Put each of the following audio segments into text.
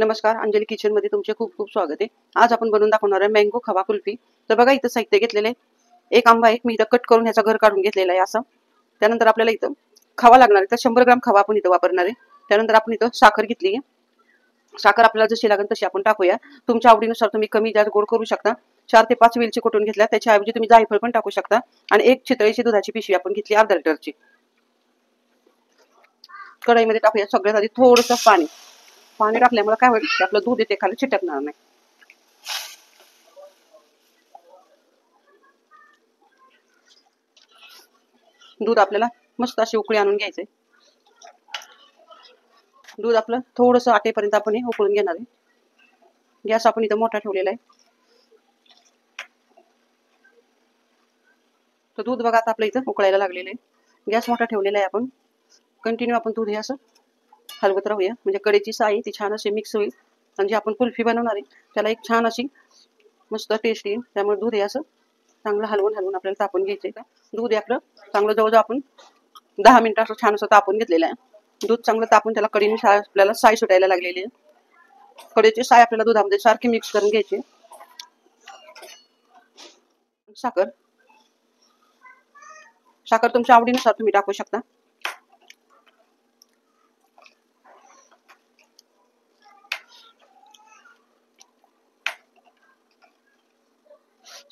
नमस्कार, अंजली किचन मध्ये तुमचे खूप खूप स्वागत आहे। आज आपण बनवून दाखवणार आहे मँगो खवा कुल्फी। तर बघा, इथं साहित्य घेतलेले एक आंबा आहे, मी इथं कट करून ह्याचा घर काढून घेतलेला आहे असं। त्यानंतर आपल्याला इथं खवा लागणार आहे, तर 100 ग्राम खवा आपण इथं वापरणार आहे। त्यानंतर आपण इथं साखर घेतली आहे। साखर आपल्याला जशी लागेल तशी आपण टाकूया, तुमच्या आवडीनुसार तुम्ही कमी जास्त गोड करू शकता। 4 ते 5 वेलची कुटून घेतल्या, त्याच्याऐवजी तुम्ही जायफळ पण टाकू शकता। आणि एक चितळेची दुधाची पिशवी आपण घेतली अर्धा लिटरची। कढईमध्ये टाकूया सगळ्यात आधी थोडंसं पाणी। पाणी टाकल्यामुळे काय होईल की आपलं दूध येते खाली चिटकणार नाही। दूध आपल्याला मस्त अशी उकळी आणून घ्यायचे। दूध आपलं थोडंसं आटेपर्यंत आपण हे उकळून घेणार आहे। गॅस आपण इथं मोठा ठेवलेला आहे। तर दूध बघा आता आपलं इथं उकळायला लागलेलं आहे। गॅस मोठा ठेवलेला आहे आपण। कंटिन्यू आपण दूध हे असं हलवत राहूया, म्हणजे कढईची साई ती छान अशी मिक्स होईल। आणि जे आपण कुल्फी बनवणार आहे त्याला एक छान अशी मस्त टेस्ट येईल। त्यामुळे दूध हे असं चांगलं हलवून हलवून आपल्याला तापून घ्यायचं आहे। का दूध हे आपलं चांगलं जवळजवळ आपण 10 मिनिटं असं छान असं तापून घेतलेलं आहे। दूध चांगलं तापून त्याला कढईने आपल्याला साय सुटायला लागलेली आहे। कढईची साय आपल्याला दुधामध्ये सारखी मिक्स करून घ्यायची। साखर साखर तुमच्या आवडीनुसार तुम्ही टाकू शकता।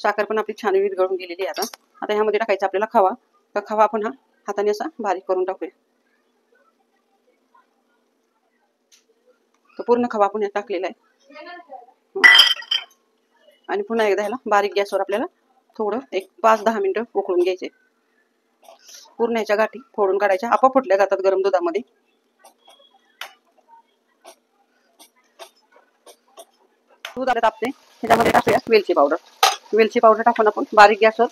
साखर पण आपली छान विरघळून गेलेली आहे। आता ह्यामध्ये टाकायचा आपल्याला खवा। तर खवा आपण हा हाताने असा बारीक करून टाकूया। तर पूर्ण खवा आपण टाकलेला आहे। आणि पुन्हा एकदा ह्याला बारीक गॅसवर आपल्याला थोडं एक 5-10 मिनिटं उकळून घ्यायचे। पूर्ण ह्याच्या गाठी फोडून काढायच्या, आपोआप फुटल्या जातात गरम दुधामध्ये। दूध आता तापते, ह्याच्यामध्ये टाकूया वेलची पावडर। वेलची पावडर टाकून आपण बारीक गॅसवर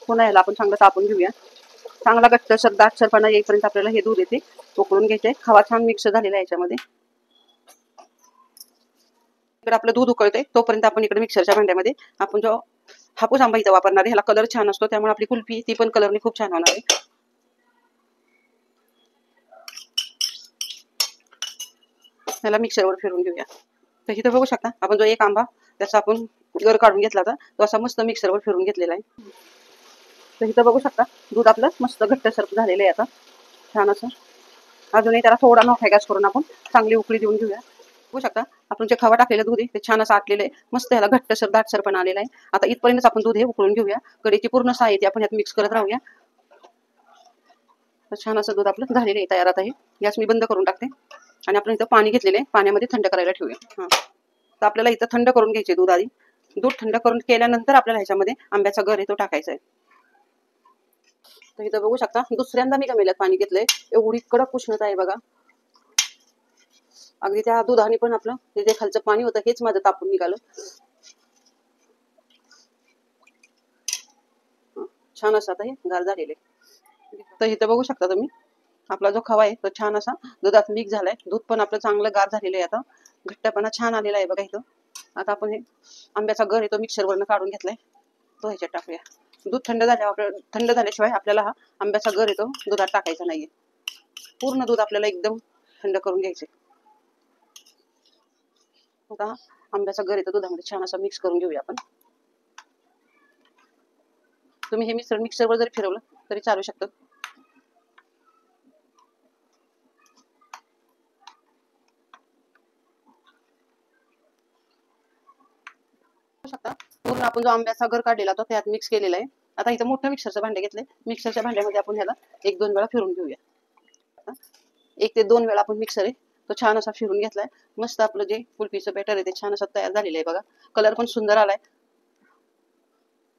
पुन्हा याला आपण चांगलं तापून घेऊया। चांगला घट्टसर दाटसरपणा येईपर्यंत आपल्याला हे दूध येते उकळून घ्यायचे। खवा छान मिक्स झालेला आहे याच्यामध्ये। इकडे आपलं दूध उकळते तोपर्यंत आपण इकडे मिक्सरच्या भांड्यामध्ये आपण जो हापूस आंबा इथं वापरणार आहे, ह्याला कलर छान असतो, त्यामुळे आपली कुल्फी ती पण कलरने खूप छान होणार आहे। ह्याला मिक्सरवर फिरून घेऊया। तर इथं बघू शकता आपण जो एक आंबा त्याचा आपण गर काढून घेतला होता, तो असा मस्त मिक्सरवर फिरून घेतलेला आहे। तर इथं बघू शकता दूध आपलं मस्त घट्टसर झालेलं आहे आता छान असं। अजूनही त्याला थोडा मोठा गॅस करून आपण चांगली उकळी देऊन घेऊया। बघू शकता आपण जे खवा टाकलेलं दूध आहे ते छान असं आटलेलं आहे, मस्त ह्याला घट्टसर दाटसर पण आलेला आहे। आता इथपर्यंत आपण दूध हे उकळून घेऊया। कढईची पूर्ण साय ती आपण यात मिक्स करत राहूया। तर छान असं दूध आपलं झालेलं आहे तयार। आता हे गॅस मी बंद करून टाकते आणि आपण इथं पाणी घेतलेलं आहे, पाण्यामध्ये थंड करायला ठेवूया। तर आपल्याला इथं थंड करून घ्यायचे दूध आधी। दूध थंड करून केल्यानंतर आपल्याला ह्याच्यामध्ये आंब्याचा गर आहे तो टाकायचा आहे। तर इथं बघू शकता दुसऱ्यांदा मी गमेल्यात पाणी घेतलंय, एवढी कडक उष्णता आहे बघा। अगदी त्या दुधाने पण आपलं जे खालचं पाणी होतं हेच माझं तापून निघालं। छान असं आता हे गार झालेले। तर इथं बघू शकता तुम्ही आपला जो खवा आहे तो छान असा दुधात मिक्स झालाय। दूध पण आपलं चांगलं गार झालेलं आहे। आता घट्टपणा छान आलेला आहे बघा इथं। आता आपण हे आंब्याचा गर आहे तो मिक्सरवरनं काढून घेतलाय, तो ह्याच्यात टाकूया। दूध थंड झाल्याशिवाय आपल्याला हा आंब्याचा गर आहे तो दुधात टाकायचा नाहीये। पूर्ण दूध आपल्याला एकदम थंड करून घ्यायचे। आता आंब्याचा गर आहे तो दुधामध्ये छान असा मिक्स करून घेऊया आपण। तुम्ही हे मिक्सरवर जरी फिरवलं तरी चालू शकतं। पूर्ण आपण जो आंब्याचा गर काढलेला तो त्यात मिक्स केलेला आहे। आता इथं मोठं मिक्सरचं भांडे घेतलंय, मिक्सरच्या भांड्यामध्ये आपण ह्याला 1-2 वेळा फिरून घेऊया। 1 ते 2 वेळा आपण मिक्सर आहे तो छान असा फिरून घेतलाय। मस्त आपलं जे कुल्फीचं बॅटर आहे ते छान असं तयार झालेलं आहे बघा। कलर पण सुंदर आलाय।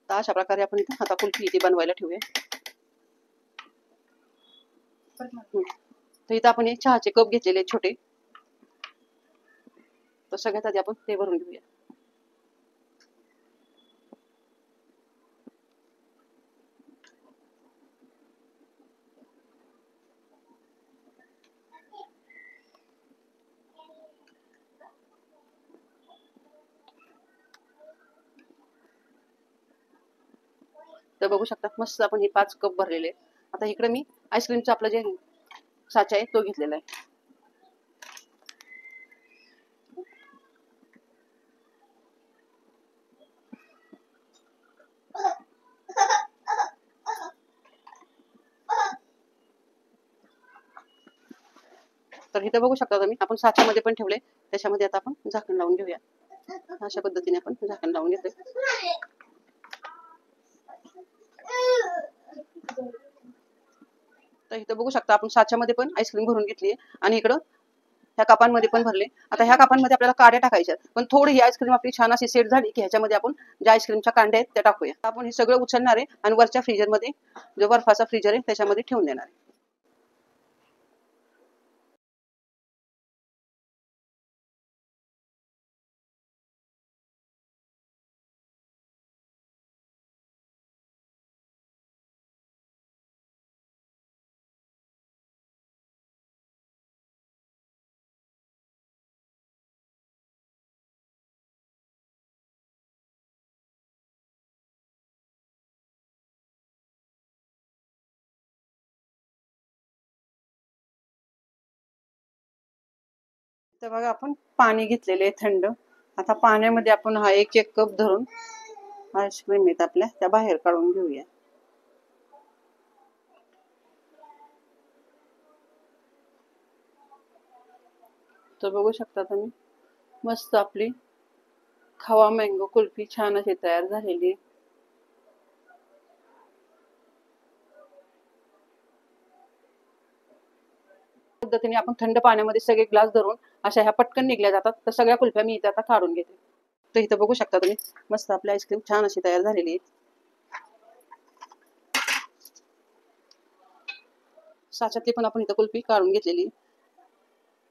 तर अशा प्रकारे आपण इथं आता कुल्फी इथे बनवायला ठेवूया। तर इथं आपण हे चहाचे कप घेतलेले छोटे, तर सगळ्यात आधी आपण ते भरून घेऊया। तर बघू शकता मस्त आपण हे 5 कप भरलेले। आता इकडे मी आईस्क्रीमचं आपलं जे साचा आहे तो घेतलेला आहे। तर इथं बघू शकता तुम्ही आपण साच्यामध्ये पण ठेवले, त्याच्यामध्ये आता आपण झाकण लावून घेऊया. अशा पद्धतीने आपण झाकण लावून घेतोय. तर इथं बघू शकता आपण साच्यामध्ये पण आईस्क्रीम भरून घेतली आणि इकडं ह्या कपांमध्ये पण भरले. आता ह्या कपांमध्ये आपल्याला काड्या टाकायच्या, पण थोडी ही आईस्क्रीम आपली छान अशी सेट झाली की ह्याच्यामध्ये आपण ज्या आईस्क्रीमच्या कांड्या आहेत त्या टाकूया. आपण हे सगळं उचलणार आहे आणि वरच्या फ्रीजरमध्ये, जो बर्फाचा फ्रीजर आहे त्याच्यामध्ये ठेवून देणार आहे. तर बघा आपण पाणी घेतलेले आहे थंड. आता पाण्यामध्ये आपण हा एक कप धरून आईस्क्रीम आहेत आपल्या त्या बाहेर काढून घेऊया. तर बघू शकता तुम्ही मस्त आपली खवा मँगो कुल्फी छान अशी तयार झालेली आहे. पद्धतीने आपण थंड पाण्यामध्ये सगळे ग्लास धरून अशा ह्या पटकन निघल्या जातात. तर सगळ्या कुल्फ्या मी इथे आता काढून घेते. तर इथं बघू शकता तुम्ही मस्त आपली आईस्क्रीम छान अशी तयार झालेली आहे. साच्यातली पण आपण इथं कुल्फी काढून घेतलेली,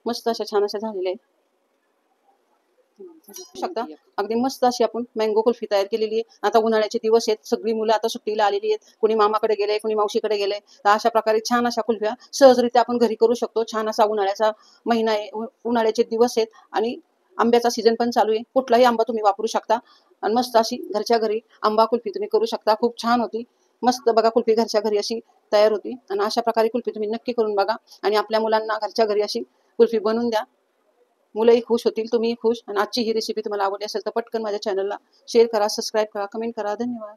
मस्त अशा छान अशा झालेल्या आहे. शकता अगदी मस्त अशी आपण मँगो कुल्फी तयार केलेली आहे. आता उन्हाळ्याचे दिवस आहेत, सगळी मुलं आता सुट्टीला आलेली आहेत, कोणी मामाकडे गेले, कोणी मावशीकडे गेले. तर अशा प्रकारे छान अशा कुल्फ्या सहजरित्या आपण घरी करू शकतो. छान असा उन्हाळ्याचा महिना आहे, उन्हाळ्याचे दिवस आहेत आणि आंब्याचा सीझन पण चालू आहे. कुठलाही आंबा तुम्ही वापरू शकता आणि मस्त अशी घरच्या घरी आंबा कुल्फी तुम्ही करू शकता. खूप छान होती, मस्त बघा कुल्फी घरच्या घरी अशी तयार होती. आणि अशा प्रकारे कुल्फी तुम्ही नक्की करून बघा आणि आपल्या मुलांना घरच्या घरी अशी कुल्फी बनवून द्या. मुलंही खुश होतील, तुम्हीही खुश. आणि आजची ही रेसिपी तुम्हाला आवडली असेल तर पटकन माझ्या चॅनलला शेअर करा, सबस्क्राईब करा, कमेंट करा. धन्यवाद.